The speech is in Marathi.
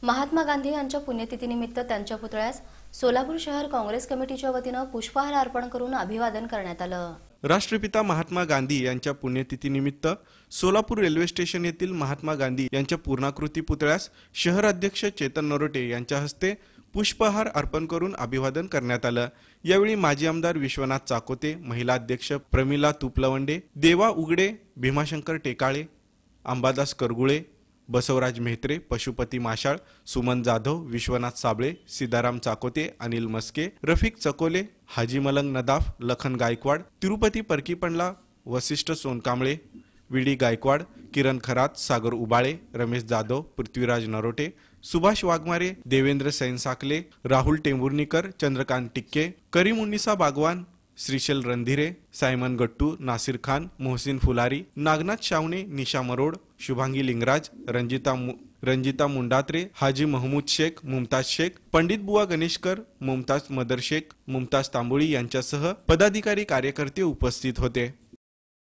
महात्मा गांधी यांच्या पुण्यतिथीनिमित्त त्यांच्या पुतळ्यास सोलापूर शहर काँग्रेस कमिटीच्या वतीने पुष्पहार अर्पण करून अभिवादन करण्यात आलं। राष्ट्रपिता महात्मा गांधी यांच्या पुण्यतिथीनिमित्त सोलापूर रेल्वे स्टेशन येथील महात्मा गांधी यांच्या पूर्णाकृती पुतळ्यास शहर अध्यक्ष चेतन नरोटे यांच्या हस्ते पुष्पहार अर्पण करून अभिवादन करण्यात आलं। यावेळी माजी आमदार विश्वनाथ चाकोते, महिला अध्यक्ष प्रमिला तुपलवंडे, देवा उगडे, भीमाशंकर टेकाळे, अंबादास करगुळे, बसवराज मेहत्रे, पशुपती माशाळ, सुमन जाधव, विश्वनाथ साबळे, सीताराम चाकोते, अनिल मस्के, रफिक चकोले, हाजी मलंग नदाफ, लखन गायकवाड, तिरुपती परकीपंडला, वशिष्ठ सोनकांबळे, विडी गायकवाड, किरण खरात, सागर उबाळे, रमेश जाधव, पृथ्वीराज नरोटे, सुभाष वाघमारे, देवेंद्र सैनसाकले, राहुल टेंभुर्णीकर, चंद्रकांत टिक्के, करीमुन्निसा बागवान, श्रीशैल रणधीरे, सायमन गट्टू, नासिर खान, मोहसिन फुलारी, नागनाथ शावणे, निशा मरोड, शुभांगी लिंगराज, रंजिता मुंडात्रे, हाजी महमूद शेख, मुमताज शेख, पंडित बुवा गणेशकर, मुमताज मदर शेख, मुमताज तांबोळी यांच्यासह पदाधिकारी कार्यकर्ते उपस्थित होते।